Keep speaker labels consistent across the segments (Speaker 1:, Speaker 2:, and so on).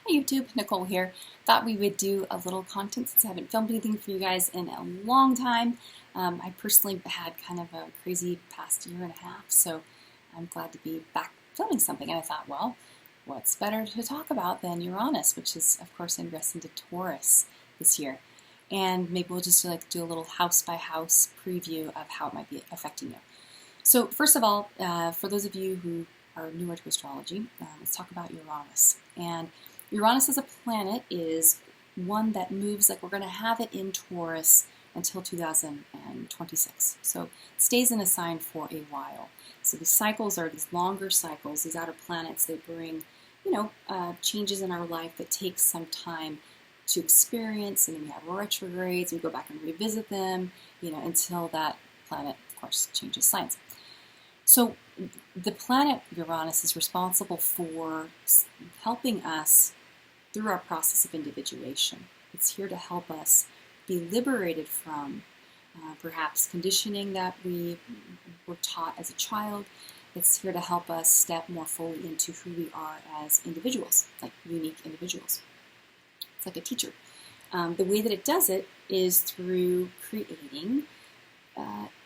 Speaker 1: Hi YouTube, Nicole here. Thought we would do a little content since I haven't filmed anything for you guys in a long time. I personally had kind of a crazy past year and a half, so I'm glad to be back filming something. And I thought, well, what's better to talk about than Uranus, which is of course ingressed into Taurus this year. And maybe we'll just do a little house by house preview of how it might be affecting you. So first of all, for those of you who are newer to astrology, let's talk about Uranus. And Uranus as a planet is one that moves, like we're going to have it in Taurus until 2026. So it stays in a sign for a while. So the cycles are these longer cycles, these outer planets. They bring, changes in our life that take some time to experience, and then we have retrogrades, and we go back and revisit them, until that planet, of course, changes signs. So the planet Uranus is responsible for helping us through our process of individuation. It's here to help us be liberated from perhaps conditioning that we were taught as a child. It's here to help us step more fully into who we are as individuals, like unique individuals. It's like a teacher. The way that it does it is through creating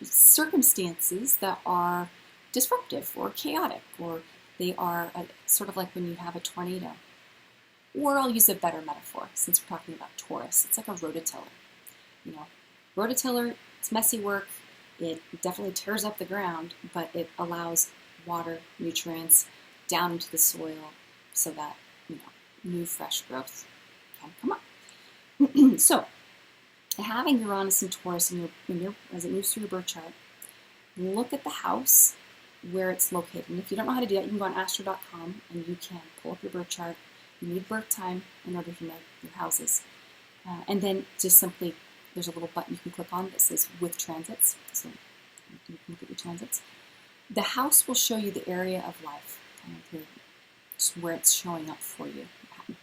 Speaker 1: circumstances that are disruptive or chaotic, or they are sort of like when you have a tornado. Or I'll use a better metaphor since we're talking about Taurus. It's like a rototiller. Rototiller, it's messy work. It definitely tears up the ground, but it allows water, nutrients down into the soil so that, new fresh growth can come up. So, having Uranus and Taurus as it moves through your birth chart, look at the house where it's located. And if you don't know how to do that, you can go on astro.com and you can pull up your birth chart. You need birth time in order to know your houses. And then just simply, there's a little button you can click on that says with transits. So you can look at your transits. The house will show you the area of life, where it's showing up for you.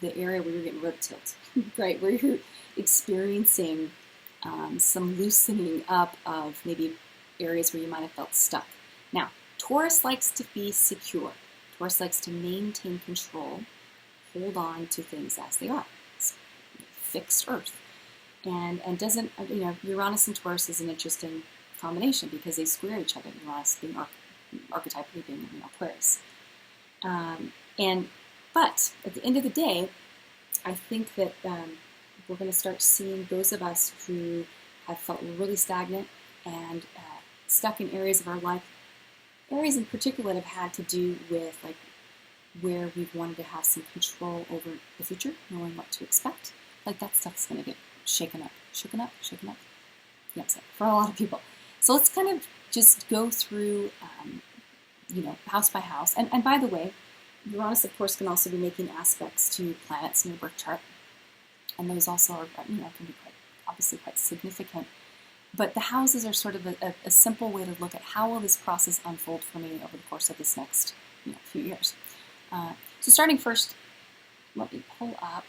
Speaker 1: The area where you're getting rototiled, right? Where you're experiencing some loosening up of maybe areas where you might have felt stuck. Now, Taurus likes to be secure. Taurus likes to maintain control, hold on to things as they are. It's fixed Earth. And doesn't, Uranus and Taurus is an interesting combination because they square each other. Uranus being archetypally being Aquarius. But at the end of the day, I think that we're going to start seeing those of us who have felt really stagnant and stuck in areas of our life, areas in particular that have had to do with where we've wanted to have some control over the future, knowing what to expect. That stuff's going to get shaken up. Yes, for a lot of people. So let's kind of just go through, house by house. And by the way, Uranus, of course, can also be making aspects to planets in your birth chart. And those also are, can be obviously quite significant. But the houses are sort of a simple way to look at how will this process unfold for me over the course of this next few years. So starting first, let me pull up,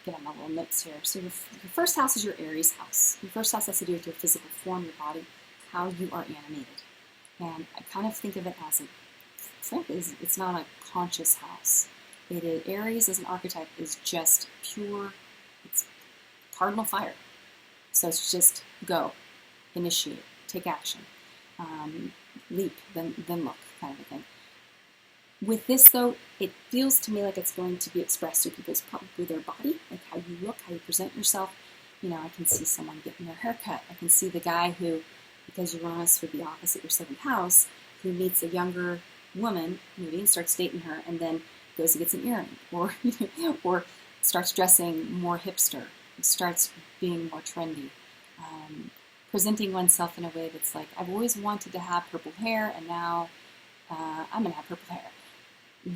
Speaker 1: get on my little notes here. So your first house is your Aries house. Your first house has to do with your physical form, your body, how you are animated. And I kind of think of it as frankly, it's not a conscious house. Aries as an archetype is just pure, it's cardinal fire. So it's just go, initiate, take action, leap, then look, kind of a thing. With this, though, it feels to me like it's going to be expressed through people's probably their body, like how you look, how you present yourself. I can see someone getting their hair cut. I can see the guy who, because Uranus would be opposite your seventh house, who meets a younger woman, maybe, and starts dating her, and then goes and gets an earring, or starts dressing more hipster, starts being more trendy, presenting oneself in a way that's like, I've always wanted to have purple hair, and now I'm going to have purple hair.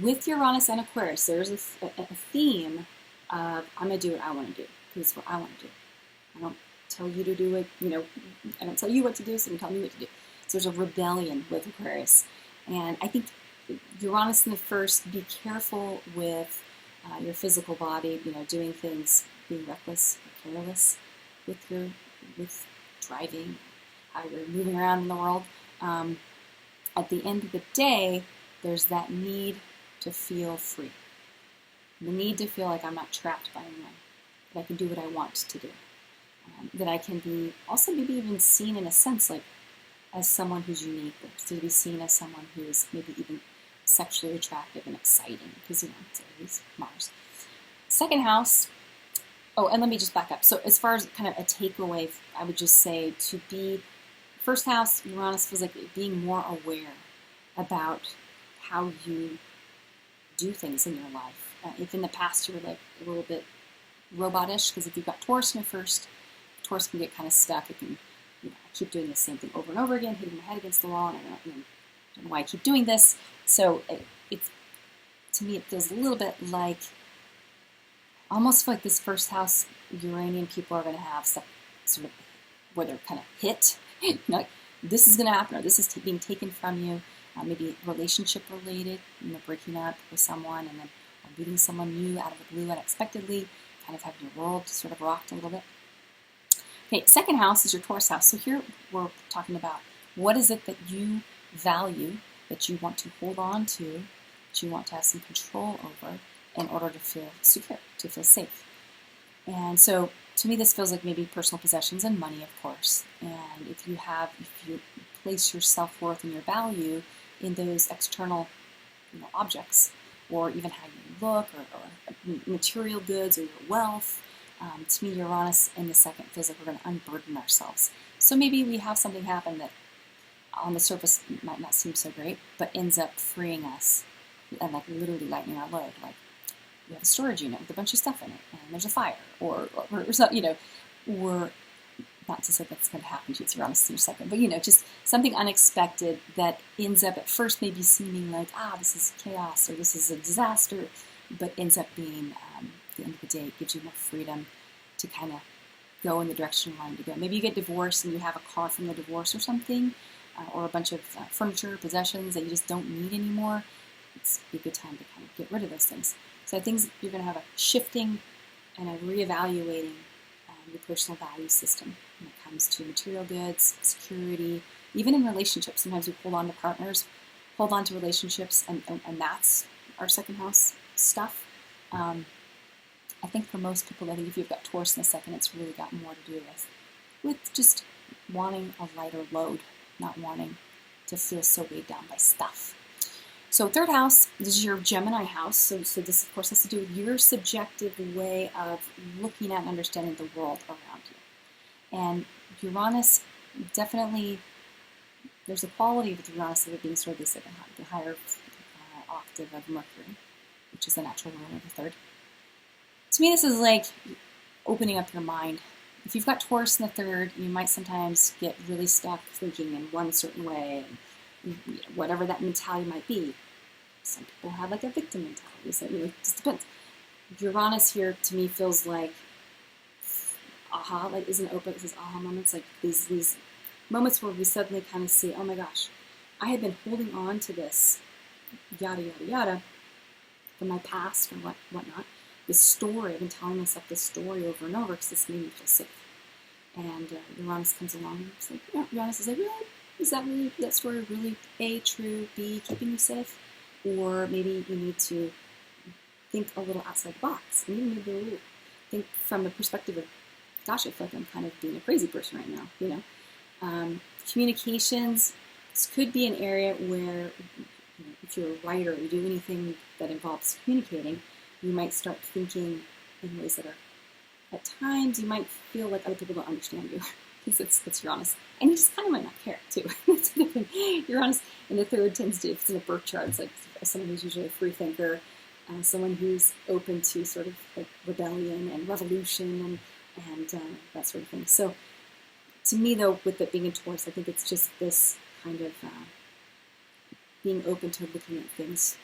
Speaker 1: With Uranus and Aquarius, there's a theme of, I'm going to do what I want to do, because it's what I want to do. I don't tell you to do it, I don't tell you what to do, so you tell me what to do. So there's a rebellion with Aquarius. And I think Uranus in the first, be careful with your physical body, doing things, being reckless or careless with driving, how you're moving around in the world. At the end of the day, there's that need to feel free. the need to feel like I'm not trapped by anyone, that I can do what I want to do, that I can be also maybe even seen in a sense like as someone who's unique, or to be seen as someone who is maybe even sexually attractive and exciting, because it's always Mars. Second house. Oh, and let me just back up. So as far as kind of a takeaway, I would just say to be first house, Uranus feels like being more aware about how you do things in your life. If in the past you were like a little bit robotish, because if you've got Taurus in your first, Taurus can get kind of stuck. It can, keep doing the same thing over and over again, hitting my head against the wall, and I don't know why I keep doing this. So it's to me, it feels a little bit like, almost like this first house Uranian people are going to have stuff sort of where they're kind of hit, like this is going to happen, or this is being taken from you, maybe relationship related, breaking up with someone and then meeting someone new out of the blue unexpectedly, kind of having your world sort of rocked a little bit. Okay, second house is your Taurus house. So here we're talking about what is it that you value, that you want to hold on to, that you want to have some control over in order to feel secure, to feel safe. And so to me this feels like maybe personal possessions and money, of course. And if you place your self-worth and your value in those external objects, or even how you look, or material goods, or your wealth, to me Uranus in the second feels like we're going to unburden ourselves. So maybe we have something happen that on the surface might not seem so great, but ends up freeing us and like literally lightening our load. Like you have a storage unit with a bunch of stuff in it, and there's a fire, or not to say that's going to happen to you, it's Uranus in your second, but just something unexpected that ends up at first maybe seeming like, this is chaos, or this is a disaster, but ends up being, at the end of the day, it gives you more freedom to kind of go in the direction you want to go. Maybe you get divorced and you have a car from the divorce or something, or a bunch of furniture, possessions that you just don't need anymore. It's a good time to kind of get rid of those things. So I think you're going to have a shifting and a reevaluating your personal value system when it comes to material goods, security, even in relationships. Sometimes we hold on to partners, hold on to relationships, and that's our second house stuff. I think for most people, I think if you've got Taurus in the second, it's really got more to do with just wanting a lighter load, not wanting to feel so weighed down by stuff. So third house, this is your Gemini house. So this, of course, has to do with your subjective way of looking at and understanding the world around you. And Uranus, definitely, there's a quality with Uranus of it being sort of the higher octave of Mercury, which is the natural ruler of the third. To me, this is like opening up your mind. If you've got Taurus in the third, you might sometimes get really stuck thinking in one certain way, and whatever that mentality might be. Some people have like a victim mentality, so it just depends. Uranus here to me feels like like isn't open. This is aha moments, like these moments where we suddenly kind of see, oh my gosh, I had been holding on to this yada yada yada from my past or whatnot. This story, I've been telling myself this story over and over because this made me feel safe. And Uranus comes along and it's like, Uranus is like, really? Is that story really A, true, B, keeping you safe? Or maybe you need to think a little outside the box. And you need to think from the perspective of, gosh, I feel like I'm kind of being a crazy person right now, Communications, this could be an area where, if you're a writer, you do anything that involves communicating, you might start thinking in ways that are, at times, you might feel like other people don't understand you. Because it's Uranus. And you just kind of might not care, too. That's the thing. Uranus in the third tends to, if it's in a birth chart, it's like someone who's usually a free thinker, someone who's open to sort of like rebellion and revolution and that sort of thing. So to me, though, with it being in Taurus, I think it's just this kind of being open to looking at things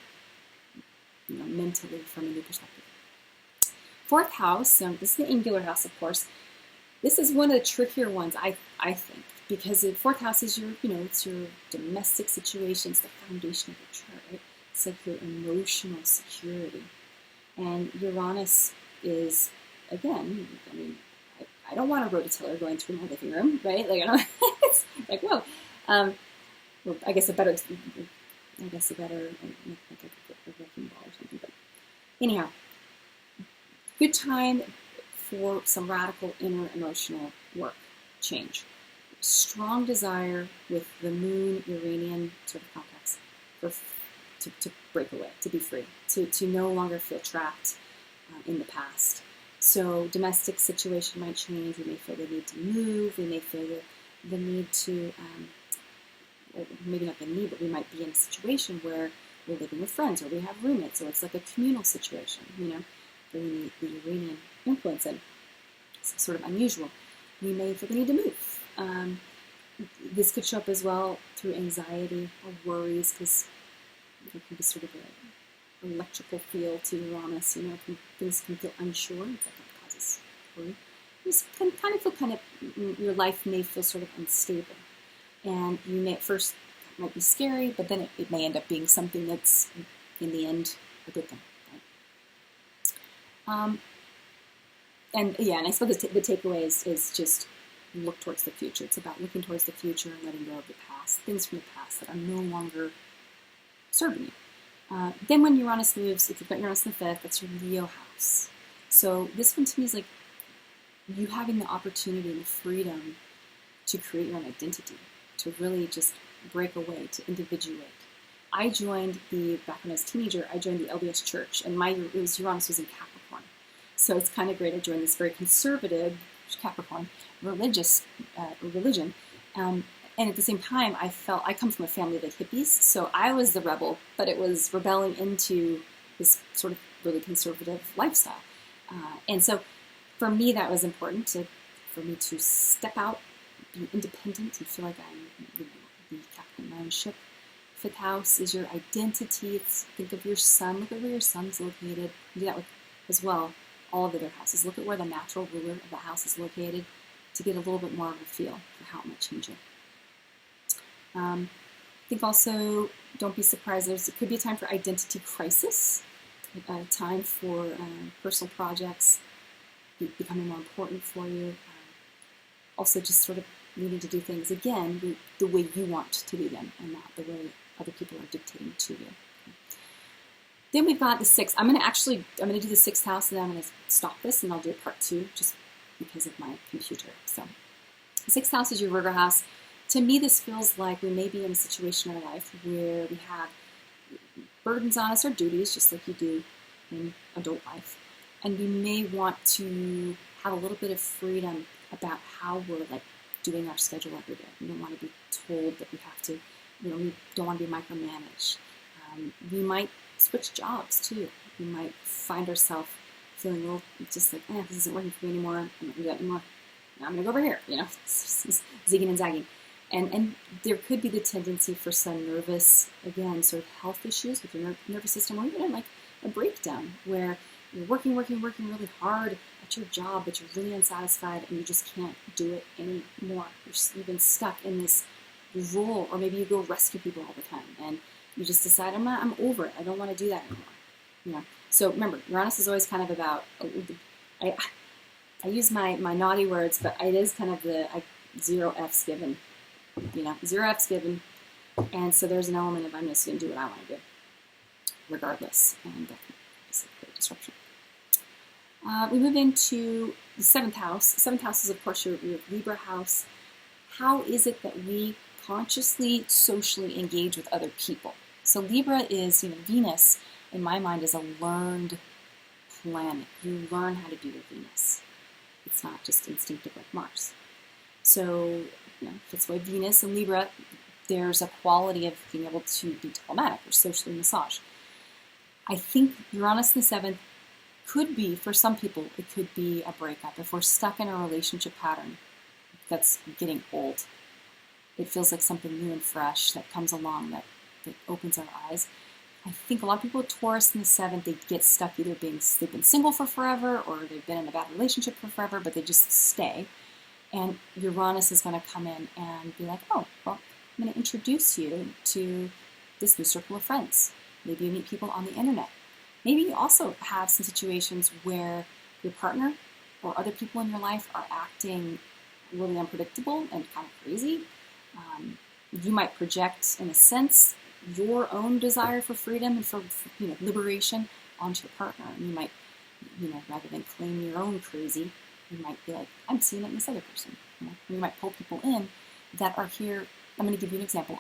Speaker 1: mentally from a new perspective. Fourth house, this is the angular house, of course. This is one of the trickier ones, I think, because the fourth house is your, it's your domestic situation, it's the foundation of your chart, right? It's like your emotional security. And Uranus is, again, I don't want a rototiller going through my living room, right? Like, I don't, it's like, whoa. Well, I guess a better, like a wrecking ball or something, but anyhow. Good time for some radical inner emotional work, change. Strong desire with the moon Uranian sort of complex to break away, to be free, to no longer feel trapped in the past. So domestic situation might change. We may feel the need to move. We may feel the need to, or maybe not the need, but we might be in a situation where we're living with friends or we have roommates, or it's like a communal situation, bringing the Uranian influence in. It's sort of unusual. We may feel the need to move. This could show up as well through anxiety or worries, because there can be sort of an electrical feel to Uranus. Things can feel unsure. That causes worry. You can kind of feel your life may feel sort of unstable. And you may at first, it might be scary, but then it may end up being something that's, in the end, a good thing. Right? And I suppose the takeaway is just look towards the future. It's about looking towards the future and letting go of the past, things from the past that are no longer serving you. Then when Uranus moves, if you've got Uranus in the 5th, that's your Leo house. So this one to me is like you having the opportunity and the freedom to create your own identity, to really just break away, to individuate. I joined back when I was a teenager, I joined the LDS Church, and Uranus was in Capricorn. So it's kind of great. I joined this very conservative Capricorn religion. And at the same time, I come from a family of hippies, so I was the rebel, but it was rebelling into this sort of really conservative lifestyle. And so for me, that was important for me to step out, be independent, and feel like I'm the captain of my own ship. 5th house is your identity. Think of your sun. Look at where your sun's located. Do that with, as well, all of the other houses. Look at where the natural ruler of the house is located to get a little bit more of a feel for how it might change you. I think also, don't be surprised, it could be a time for identity crisis, a time for personal projects becoming more important for you. Also just sort of needing to do things, again, the way you want to do them and not the way other people are dictating to you. Then we've got the 6th. I'm going to do the 6th house, and then I'm going to stop this, and I'll do a part 2 just because of my computer. So the 6th house is your Virgo house. To me, this feels like we may be in a situation in our life where we have burdens on us or duties, just like you do in adult life. And we may want to have a little bit of freedom about how we're doing our schedule every day. We don't want to be told that we have to, we don't want to be micromanaged. We might switch jobs too. We might find ourselves feeling a little just like, this isn't working for me anymore. I'm not going to do that anymore. Now I'm going to go over here, zigging and zagging. And there could be the tendency for some nervous, again, sort of health issues with your nervous system, or even a breakdown where you're working really hard at your job, but you're really unsatisfied and you just can't do it anymore. You've been stuck in this role, or maybe you go rescue people all the time and you just decide, I'm over it. I don't want to do that anymore. So remember, Uranus is always kind of about, I use my naughty words, but it is kind of the 0 F's given. 0 F's given. And so there's an element of I'm just going to do what I want to do, regardless. And that can create disruption. We move into the 7th house. The 7th house is, of course, your Libra house. How is it that we consciously, socially engage with other people? So Libra is, Venus, in my mind, is a learned planet. You learn how to be with Venus. It's not just instinctive like Mars. So, that's why Venus and Libra, there's a quality of being able to be diplomatic or socially massaged. I think Uranus in the 7th could be, for some people, it could be a breakup. If we're stuck in a relationship pattern that's getting old, it feels like something new and fresh that comes along that opens our eyes. I think a lot of people with Taurus in the 7th, they get stuck either they've been single for forever or they've been in a bad relationship for forever, but they just stay. And Uranus is going to come in and be like, I'm going to introduce you to this new circle of friends. Maybe you meet people on the internet. Maybe you also have some situations where your partner or other people in your life are acting really unpredictable and kind of crazy. You might project, in a sense, your own desire for freedom and for liberation onto your partner. And you might rather than claim your own crazy, you might be like, I'm seeing it in this other person. You might pull people in that are here. I'm going to give you an example.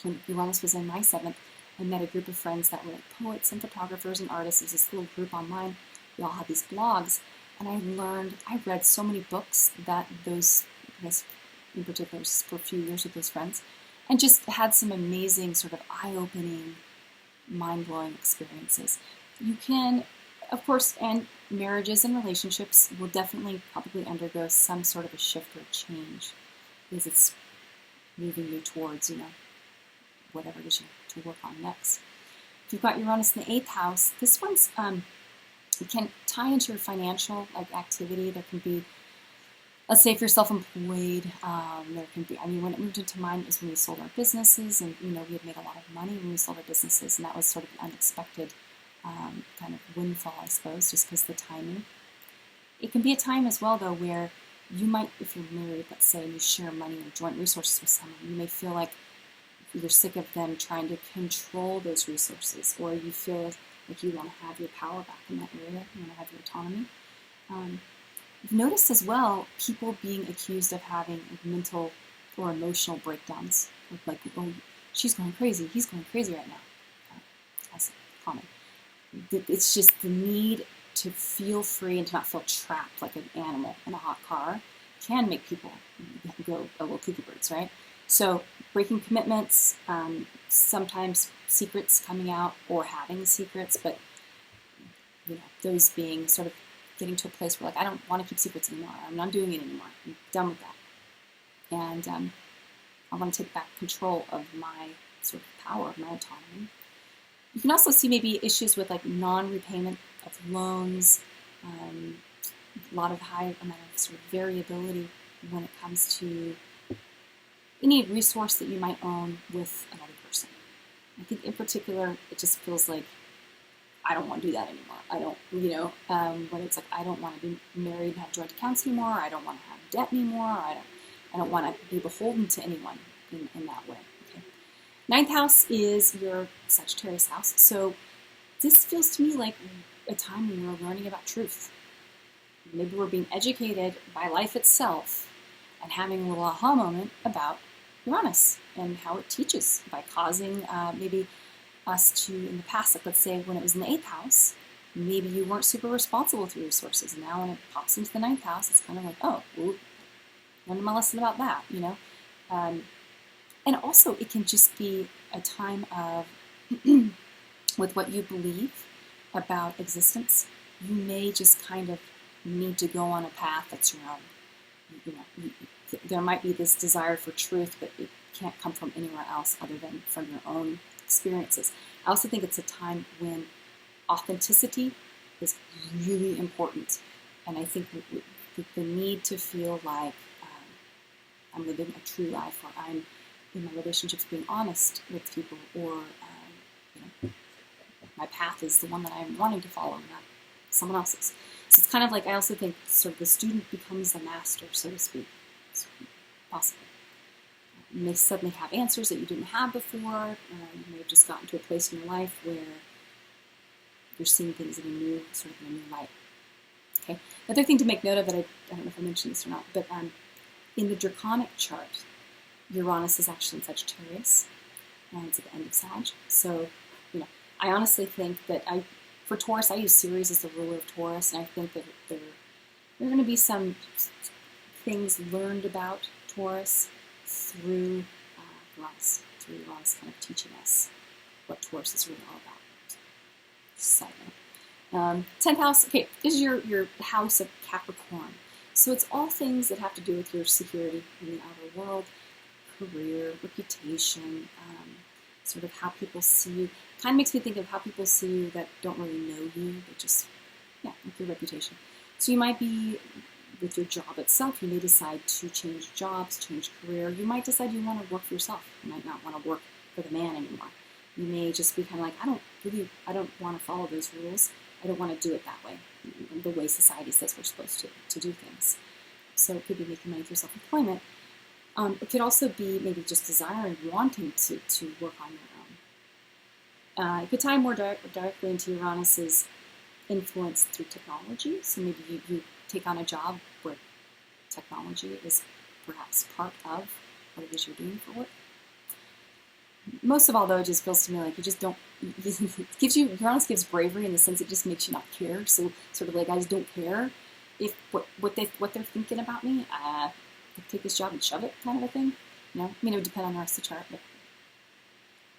Speaker 1: When Uranus was in my 7th, I met a group of friends that were like poets and photographers and artists. It was this little group online. We all had these blogs, and I read so many books that in particular, for a few years with those friends, and just had some amazing sort of eye-opening, mind-blowing experiences. You can, of course, and marriages and relationships will definitely probably undergo some sort of a shift or a change because it's moving you towards, whatever it is you to work on next. If you've got Uranus in the 8th house, this one's, it can tie into your financial activity. There can be, let's say if you're self-employed, there can be, when it moved into mine, it was when we sold our businesses, and, we had made a lot of money when we sold our businesses, and that was sort of an unexpected kind of windfall, I suppose, just because of the timing. It can be a time as well, though, where you might, if you're married, let's say, and you share money or joint resources with someone, you may feel like you're sick of them trying to control those resources, or you feel like you want to have your power back in that area, you want to have your autonomy. You've noticed as well people being accused of having mental or emotional breakdowns, like, oh, she's going crazy, he's going crazy right now. That's common. It's just the need to feel free and to not feel trapped like an animal in a hot car can make people go a little cuckoo birds, right? So breaking commitments, sometimes secrets coming out or having secrets, but those being sort of getting to a place where, like, I don't want to keep secrets anymore. I'm not doing it anymore. I'm done with that. And I want to take back control of my sort of power, of my autonomy. You can also see maybe issues with like non-repayment of loans, a lot of high amount of sort of variability when it comes to any resource that you might own with another person. I think in particular, it just feels like I don't want to do that anymore. I don't, when it's like I don't want to be married and have joint accounts anymore. I don't want to have debt anymore. I don't want to be beholden to anyone in that way. Okay. 9th house is your Sagittarius house. So this feels to me like a time when we're learning about truth. Maybe we're being educated by life itself and having a little aha moment about Uranus and how it teaches by causing maybe us to, in the past, like let's say when it was in the 8th house, maybe you weren't super responsible with your resources. And now when it pops into the 9th house, it's kind of like, oh, ooh, learned my lesson about that, And also it can just be a time of, with what you believe about existence, you may just kind of need to go on a path that's your own. There might be this desire for truth, but it can't come from anywhere else other than from your own experiences. I also think it's a time when authenticity is really important, and I think the need to feel like I'm living a true life, or I'm in my relationships being honest with people, or my path is the one that I'm wanting to follow, not someone else's. So it's kind of like, I also think sort of the student becomes the master, so to speak. It's possible. You may suddenly have answers that you didn't have before. You may have just gotten to a place in your life where you're seeing things in a new light. Okay. Another thing to make note of that I don't know if I mentioned this or not, but in the draconic chart, Uranus is actually in Sagittarius, and it's at the end of Sag. So, I honestly think that for Taurus, I use Ceres as the ruler of Taurus, and I think that there are going to be some things learned about Taurus through Uranus, kind of teaching us what Taurus is really all about. Side note. 10th house, okay, this is your house of Capricorn. So it's all things that have to do with your security in the outer world, career, reputation, sort of how people see you. Kind of makes me think of how people see you that don't really know you, but just, like your reputation. So you might be, with your job itself, you may decide to change jobs, change career. You might decide you want to work for yourself. You might not want to work for the man anymore. You may just be kind of like, I don't want to follow those rules. I don't want to do it that way, the way society says we're supposed to do things. So it could be making money through self-employment. It could also be maybe just desiring, wanting to work on your own. It could tie more directly into Uranus's influenced through technology. So maybe you take on a job where technology is perhaps part of what it is you're doing for work. Most of all, though, it just feels to me like you just don't. Uranus gives bravery in the sense it just makes you not care. So sort of like, I just don't care if what they're thinking about me. I'll take this job and shove it, kind of a thing. You know, I mean, it would depend on the rest of the chart, but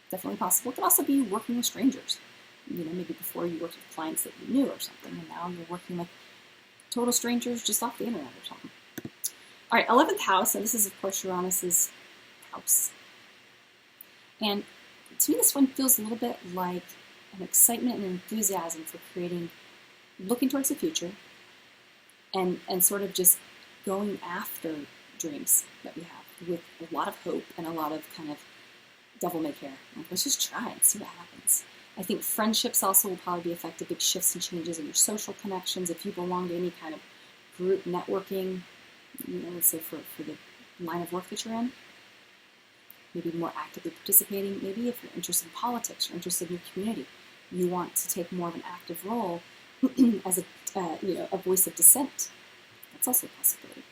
Speaker 1: definitely possible. It could also be working with strangers. You know, maybe before you worked with clients that you knew or something, and now you're working with total strangers just off the internet or something. All right, 11th house, and this is, of course, Uranus's house. And to me, this one feels a little bit like an excitement and enthusiasm for looking towards the future, and sort of just going after dreams that we have with a lot of hope and a lot of kind of devil-may-care. Like, let's just try and see what happens. I think friendships also will probably be affected, big shifts and changes in your social connections. If you belong to any kind of group networking, you know, let's say for the line of work that you're in, maybe more actively participating. Maybe if you're interested in politics, you're interested in your community, you want to take more of an active role as a voice of dissent. That's also a possibility.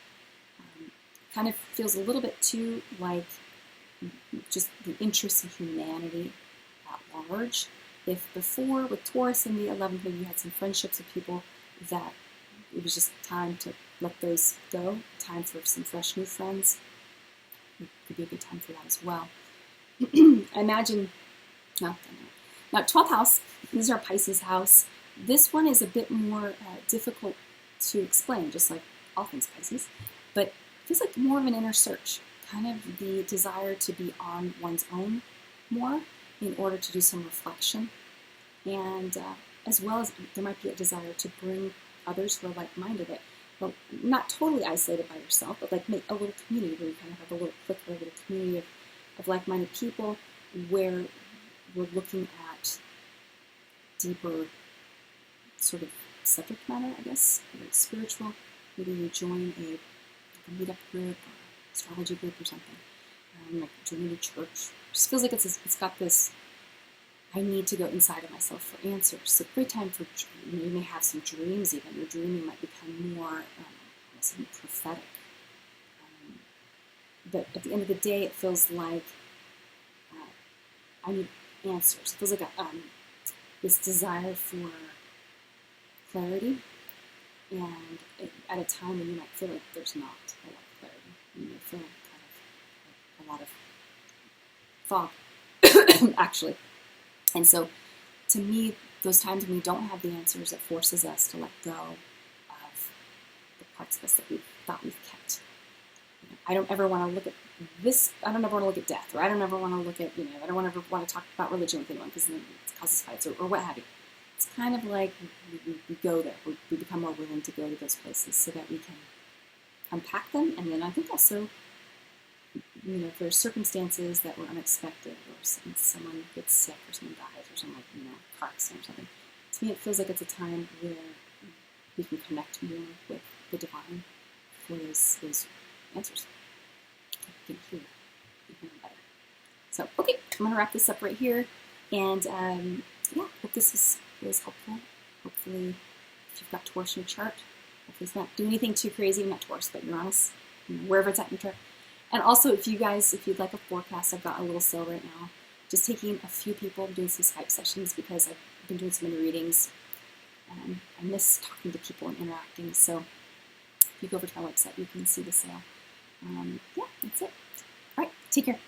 Speaker 1: Kind of feels a little bit too like just the interest in humanity at large. If before with Taurus in the 11th, maybe you had some friendships with people that it was just time to let those go, time for some fresh new friends. It could be a good time for that as well. I imagine, now 12th house, this is our Pisces house. This one is a bit more difficult to explain, just like all things Pisces, but it feels like more of an inner search, kind of the desire to be on one's own more in order to do some reflection, and as well as there might be a desire to bring others who are like-minded, well, not totally isolated by yourself, but like make a little community where you kind of have a little clique or a little community of like-minded people where we're looking at deeper sort of subject matter, I guess, whether it's spiritual. Maybe you join a meetup group or astrology group or something, like joining a church. It just feels like it's got this, I need to go inside of myself for answers. So great time for, you may have some dreams even. Your dreaming might become more prophetic. But at the end of the day, it feels like I need answers. It feels like this desire for clarity, and at a time when you might feel like there's not a lot of clarity. You may feel kind of a lot of fog, actually. And so, to me, those times when we don't have the answers, it forces us to let go of the parts of us that we thought we've kept. You know, I don't ever want to look at this. I don't ever want to look at death, or I don't ever want to look at, I don't ever want to talk about religion with anyone because then it causes fights or what have you. It's kind of like we go there. We become more willing to go to those places so that we can unpack them. And then I think also, if there's circumstances that were unexpected, or someone gets sick, or someone dies, or someone, car accident or something, to me it feels like it's a time where we can connect more with the divine for those answers. I can hear them better. So, okay, I'm going to wrap this up right here. And, hope this was helpful. Hopefully, if you've got Taurus in your chart, hopefully it's not doing anything too crazy, not Taurus, but Uranus, wherever it's at in your chart. And also, if you'd like a forecast, I've got a little sale right now. Just taking a few people, doing some Skype sessions because I've been doing so many readings. And I miss talking to people and interacting. So if you go over to my website, you can see the sale. That's it. All right, take care.